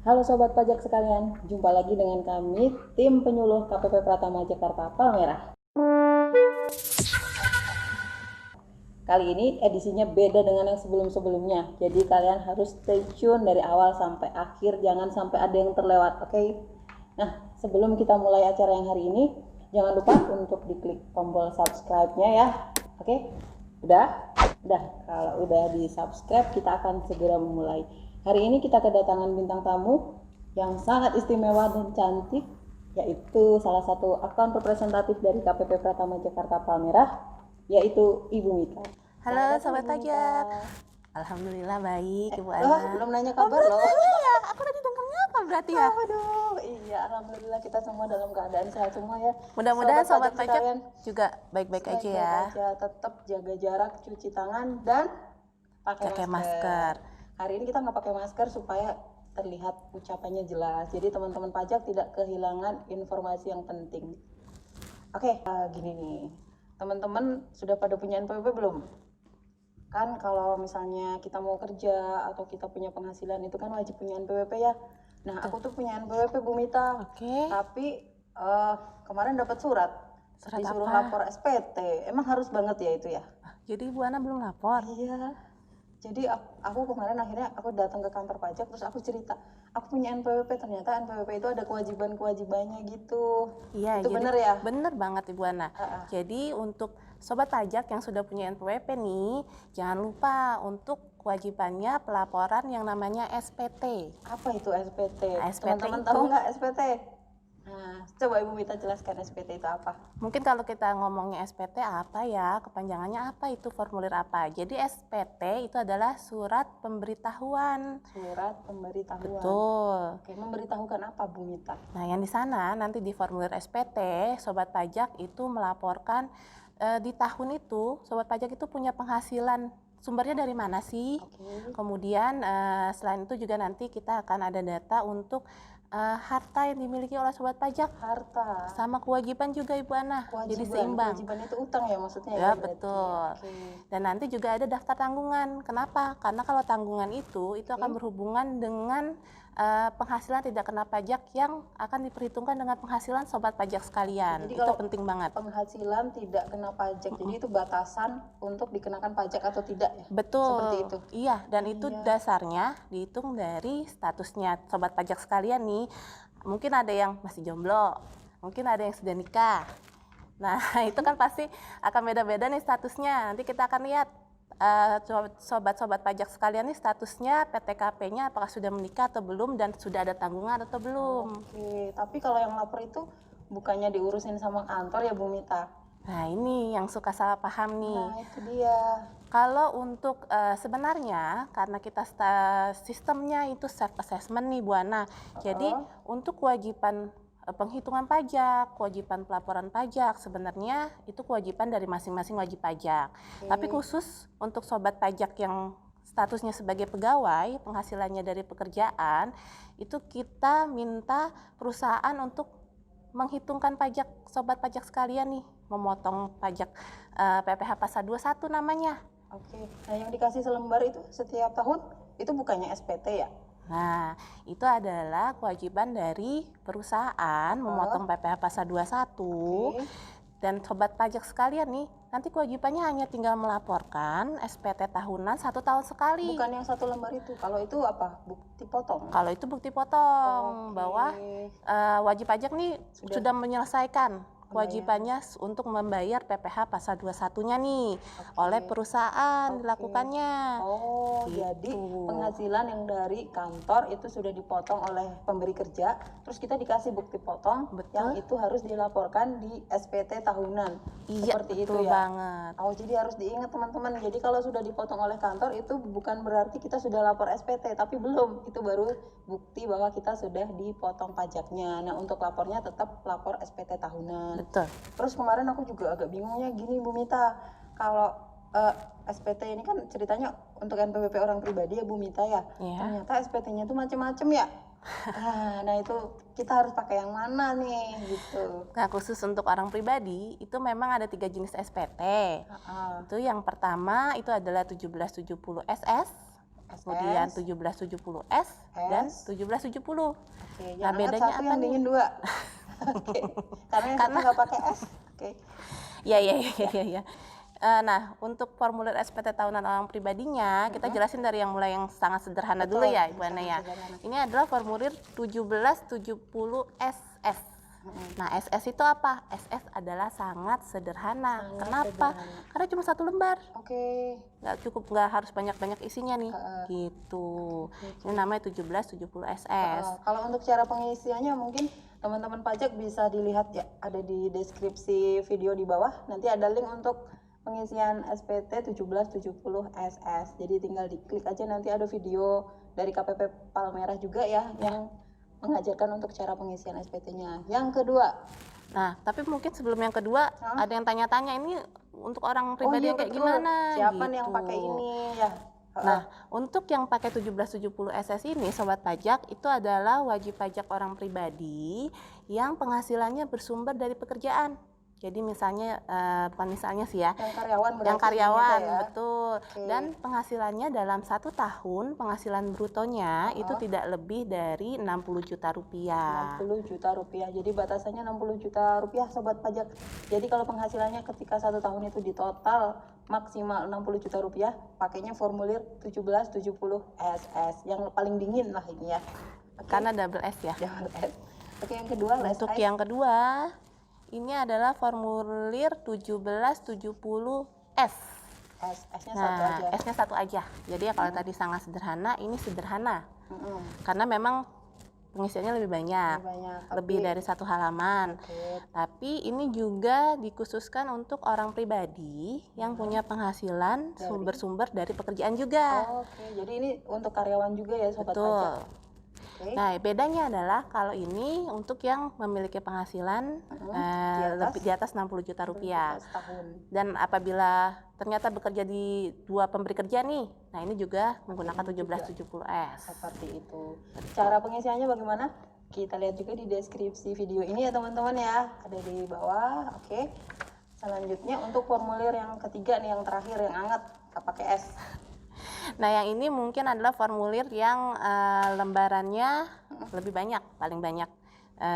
Halo Sobat Pajak sekalian, jumpa lagi dengan kami, tim penyuluh KPP Pratama Jakarta Palmerah. Kali ini edisinya beda dengan yang sebelum-sebelumnya, jadi kalian harus stay tune dari awal sampai akhir, jangan sampai ada yang terlewat, oke? Nah, sebelum kita mulai acara yang hari ini, jangan lupa untuk diklik tombol subscribe-nya ya, oke? Udah? Udah, kalau udah di subscribe kita akan segera memulai. Hari ini kita kedatangan bintang tamu yang sangat istimewa dan cantik, yaitu salah satu akun representatif dari KPP Pratama Jakarta Palmerah, yaitu Ibu Mita. Halo Selamat Sobat datang, Ibu Pajak. Mita. Alhamdulillah baik Ibu Ana. Belum nanya kabar loh. Iya, aku tadi dengarnya apa berarti ya? Waduh, iya alhamdulillah kita semua dalam keadaan sehat semua ya. Mudah-mudahan Sobat Pajak Pajak sekalian, juga baik-baik aja ya. aja, tetap jaga jarak, cuci tangan dan pakai masker. Hari ini kita nggak pakai masker supaya terlihat ucapannya jelas. Jadi teman-teman pajak tidak kehilangan informasi yang penting. Oke, gini nih. Teman-teman sudah pada punya NPWP belum? Kan kalau misalnya kita mau kerja atau kita punya penghasilan itu kan wajib punya NPWP ya. Nah, aku tuh punya NPWP Bu Mita. Oke. Tapi kemarin dapat surat. Surat disuruh apa? lapor SPT. Emang harus banget ya itu ya? Jadi Ibu Ana belum lapor. Iya. Jadi aku kemarin akhirnya aku datang ke kantor pajak terus aku cerita, aku punya NPWP, ternyata NPWP itu ada kewajiban-kewajibannya gitu. Iya, Itu jadi bener ya? bener banget Ibu Ana. Jadi untuk Sobat Pajak yang sudah punya NPWP nih, jangan lupa untuk kewajibannya pelaporan yang namanya SPT. Apa itu SPT? SPT Teman-teman itu- tahu nggak SPT? Nah, coba Ibu Mita jelaskan SPT itu apa? Mungkin kalau kita ngomongnya SPT apa ya, kepanjangannya apa itu, formulir apa. Jadi SPT itu adalah surat pemberitahuan. Surat pemberitahuan. Betul. Oke, memberitahukan apa Bu Mita? Nah, yang di sana nanti di formulir SPT, Sobat Pajak itu melaporkan di tahun itu, Sobat Pajak itu punya penghasilan sumbernya dari mana sih? Oke. Kemudian selain itu juga nanti kita akan ada data untuk harta yang dimiliki oleh Sobat Pajak. Harta. Sama kewajiban juga Ibu Ana, jadi seimbang. Kewajiban itu utang ya maksudnya Ya, ya? Berarti. betul. Oke. Dan nanti juga ada daftar tanggungan. Kenapa? Karena kalau tanggungan itu akan berhubungan dengan penghasilan tidak kena pajak yang akan diperhitungkan dengan penghasilan Sobat Pajak sekalian. Jadi Itu kalau penting banget. penghasilan tidak kena pajak, jadi itu batasan untuk dikenakan pajak atau tidak ya? Betul. Seperti itu. Iya, dan itu dasarnya dihitung dari statusnya Sobat Pajak sekalian nih. Mungkin ada yang masih jomblo, mungkin ada yang sudah nikah. Nah, itu kan pasti akan beda-beda nih statusnya. Nanti kita akan lihat sobat-sobat pajak sekalian nih statusnya PTKP-nya apakah sudah menikah atau belum dan sudah ada tanggungan atau belum. Oke, tapi kalau yang lapor itu bukannya diurusin sama kantor ya Bu Mita? Nah, ini yang suka salah paham nih. Nah, itu dia. Kalau untuk sebenarnya karena kita sistemnya itu self assessment nih Bu Ana. Jadi untuk kewajiban penghitungan pajak, kewajiban pelaporan pajak sebenarnya itu kewajiban dari masing-masing wajib pajak. Tapi khusus untuk sobat pajak yang statusnya sebagai pegawai, penghasilannya dari pekerjaan, itu kita minta perusahaan untuk menghitungkan pajak sobat pajak sekalian nih, memotong pajak PPh Pasal 21 namanya. Oke, nah yang dikasih selembar itu setiap tahun itu bukannya SPT ya? Nah, itu adalah kewajiban dari perusahaan memotong PPh Pasal 21. Dan sobat pajak sekalian nih, nanti kewajibannya hanya tinggal melaporkan SPT tahunan 1 tahun sekali. Bukan yang satu lembar itu, kalau itu apa? Bukti potong? Kalau itu bukti potong bahwa wajib pajak nih sudah menyelesaikan kewajibannya untuk membayar PPh Pasal 21-nya nih oleh perusahaan dilakukannya. Oh, jadi penghasilan yang dari kantor itu sudah dipotong oleh pemberi kerja, terus kita dikasih bukti potong yang itu harus dilaporkan di SPT tahunan. Iya, seperti betul itu ya. banget. Oh, jadi harus diingat teman-teman. Jadi kalau sudah dipotong oleh kantor itu bukan berarti kita sudah lapor SPT, tapi belum. Itu baru bukti bahwa kita sudah dipotong pajaknya. Nah, untuk lapornya tetap lapor SPT tahunan. Betul. Terus kemarin aku juga agak bingungnya gini Bu Mita, kalau SPT ini kan ceritanya untuk NPWP orang pribadi ya Bu Mita ya, ternyata SPT-nya tuh macam-macam ya. Nah itu kita harus pakai yang mana nih gitu. Nah, khusus untuk orang pribadi itu memang ada 3 jenis SPT. Itu yang pertama itu adalah 1770 SS, kemudian 1770S dan 1770. Oke, Nah, yang hangat bedanya satu, apa yang nih? dingin 2. Oke, karena yang satu nggak pakai es. Oke. Ya. Nah, untuk formulir SPT tahunan orang pribadinya, kita jelasin dari yang mulai yang sangat sederhana dulu Betul, ya, Ibu Ana sangat ya. sederhana. Ini adalah formulir 1770 SS. Nah, SS itu apa? SS adalah sangat sederhana. Sangat Kenapa? sederhana. Karena cuma 1 lembar. Oke. Nggak harus banyak-banyak isinya nih. Gitu. Ini namanya 1770 SS. Kalau untuk cara pengisiannya mungkin teman-teman pajak bisa dilihat ya, ada di deskripsi video di bawah. Nanti ada link untuk pengisian SPT 1770 SS. Jadi tinggal diklik aja, nanti ada video dari KPP Palmerah juga ya yang mengajarkan untuk cara pengisian SPT-nya. Yang kedua. Nah, tapi mungkin sebelum yang kedua ada yang tanya-tanya ini untuk orang pribadi yang kayak betul. gimana? Siapa gitu. nih yang pakai ini ya? Nah, untuk yang pakai 1770 SS ini, Sobat Pajak, itu adalah wajib pajak orang pribadi yang penghasilannya bersumber dari pekerjaan. Jadi misalnya, bukan misalnya sih ya, Yang karyawan berarti. yang karyawan, ya? betul. Dan penghasilannya dalam 1 tahun, penghasilan brutonya itu tidak lebih dari 60 juta rupiah. 60 juta rupiah. Jadi batasannya 60 juta rupiah, Sobat Pajak. Jadi kalau penghasilannya ketika 1 tahun itu di total maksimal 60 juta rupiah, pakainya formulir 1770 SS. Yang paling dingin lah ini ya. Karena double S ya. Double S. Oke, yang kedua, Untuk yang kedua, ini adalah formulir 1770S. S-nya satu aja. S-nya satu aja. Jadi ya kalau tadi sangat sederhana, ini sederhana. Karena memang pengisiannya lebih banyak. Lebih dari 1 halaman. Tapi ini juga dikhususkan untuk orang pribadi yang punya penghasilan sumber-sumber dari pekerjaan juga. Oke, jadi ini untuk karyawan juga ya, Sobat Betul. Pajak. Nah, bedanya adalah kalau ini untuk yang memiliki penghasilan lebih di atas 60 juta rupiah. Dan apabila ternyata bekerja di 2 pemberi kerja nih, nah ini juga menggunakan 1770S. Seperti itu. Cara pengisiannya bagaimana? Kita lihat juga di deskripsi video ini ya teman-teman ya. Ada di bawah. Oke. Selanjutnya untuk formulir yang ketiga nih, yang terakhir, yang hangat, nggak pakai es. Nah, yang ini mungkin adalah formulir yang lembarannya lebih banyak, paling banyak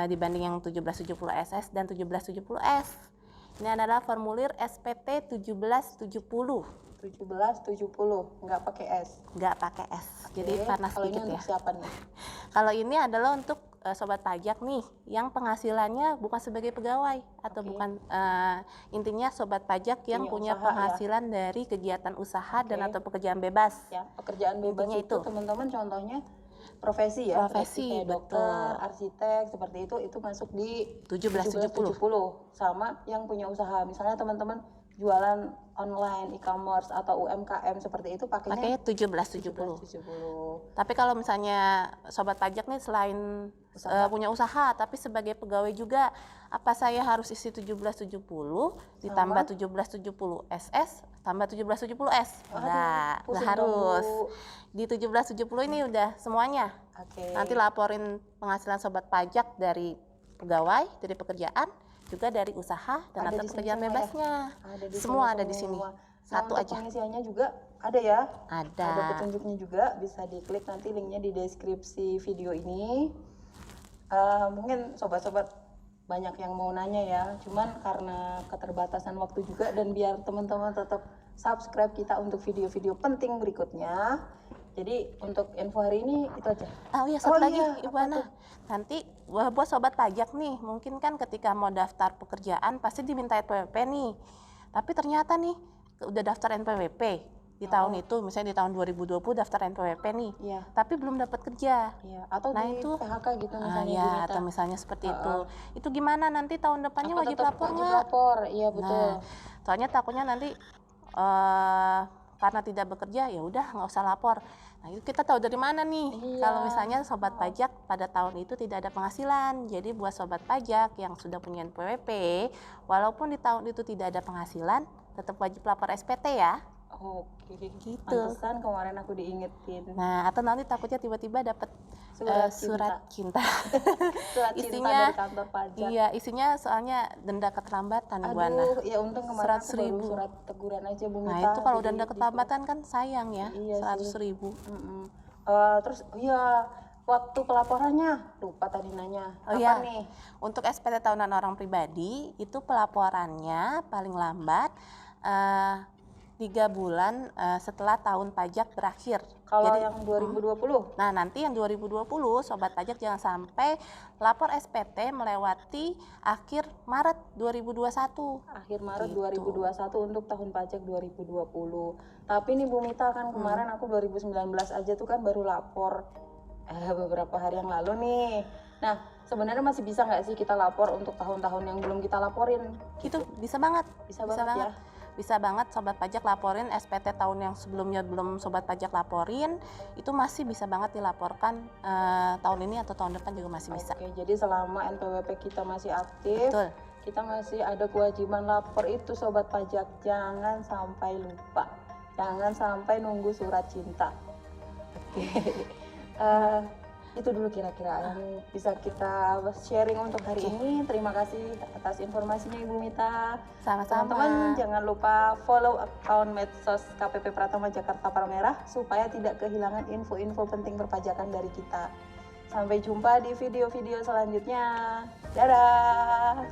dibanding yang 1770 SS dan 1770S. Ini adalah formulir SPT 1770. 1770, nggak pakai es. Nggak pakai S. Jadi panas Kalau sedikit ini ya. untuk siapa nih? Kalau ini adalah untuk Sobat Pajak nih yang penghasilannya bukan sebagai pegawai atau bukan intinya Sobat Pajak yang punya penghasilan dari kegiatan usaha dan atau pekerjaan bebas. Ya, pekerjaan bebas Intinya itu teman-teman contohnya profesi ya, Profesi, kayak dokter, arsitek, seperti itu masuk di 1770. Sama yang punya usaha, misalnya teman-teman jualan online, e-commerce atau UMKM seperti itu pakainya 1770. 1770. Tapi kalau misalnya Sobat Pajak nih selain punya usaha tapi sebagai pegawai juga, apa saya harus isi 1770 ditambah 1770 SS tambah 1770S? Enggak harus. Di 1770 ini udah semuanya. Nanti laporin penghasilan Sobat Pajak dari pegawai, dari pekerjaan, juga dari usaha dan atau pekerjaan bebasnya. Semua ada di sini. Satu aja. Pengisiannya juga ada ya. Ada petunjuknya juga, bisa diklik nanti linknya di deskripsi video ini. Mungkin sobat-sobat banyak yang mau nanya ya, cuman karena keterbatasan waktu juga dan biar teman-teman tetap subscribe kita untuk video-video penting berikutnya. Jadi untuk info hari ini itu aja. Oh iya, satu lagi Ibu Ana. Nanti buat Sobat Pajak nih, mungkin kan ketika mau daftar pekerjaan pasti diminta NPWP nih. Tapi ternyata nih udah daftar NPWP di tahun itu, misalnya di tahun 2020 daftar NPWP nih. Tapi belum dapat kerja. Atau nah, di itu PHK gitu misalnya. Atau misalnya seperti itu. Itu gimana nanti tahun depannya wajib lapor nggak? Wajib lapor, iya betul. Nah, soalnya takutnya nanti karena tidak bekerja ya udah nggak usah lapor. Nah, itu kita tahu dari mana nih? Kalau misalnya Sobat Pajak pada tahun itu tidak ada penghasilan. Jadi buat Sobat Pajak yang sudah punya NPWP, walaupun di tahun itu tidak ada penghasilan, tetap wajib lapor SPT ya. Oke, Gitu. pantesan kemarin aku diingetin. Nah, atau nanti takutnya tiba-tiba dapat surat cinta. Surat cinta Isinya, dari kantor pajak. iya, isinya soalnya denda keterlambatan Bu Ana. Aduh, ya untung kemarin aku baru 100.000. surat teguran aja Bu Mita. Nah, itu kalau jadi denda disuruh- keterlambatan kan sayang ya, Iya sih. 100.000. Mm-mm. Terus iya, waktu pelaporannya lupa tadi nanya. Oh Kapan iya, nih? untuk SPT tahunan orang pribadi itu pelaporannya paling lambat 3 bulan setelah tahun pajak berakhir. Kalau Jadi, yang 2020? nah nanti yang 2020 sobat pajak jangan sampai lapor SPT melewati akhir Maret 2021. Akhir Maret Gitu. 2021 untuk tahun pajak 2020. Tapi nih Bu Mita kan kemarin aku 2019 aja tuh kan baru lapor beberapa hari yang lalu nih. Nah, sebenarnya masih bisa nggak sih kita lapor untuk tahun-tahun yang belum kita laporin? Itu bisa banget. Bisa banget ya. Bisa banget sobat pajak laporin SPT tahun yang sebelumnya belum sobat pajak laporin, itu masih bisa banget dilaporkan tahun ini atau tahun depan juga masih bisa. Oke, jadi selama NPWP kita masih aktif, Betul. kita masih ada kewajiban lapor itu sobat pajak. Jangan sampai lupa. Jangan sampai nunggu surat cinta. Oke. Itu dulu kira-kira yang bisa kita sharing untuk hari ini. Terima kasih atas informasinya Ibu Mita. Sama-sama. Teman-teman jangan lupa follow akun medsos KPP Pratama Jakarta Palmerah supaya tidak kehilangan info-info penting perpajakan dari kita. Sampai jumpa di video-video selanjutnya. Dadah.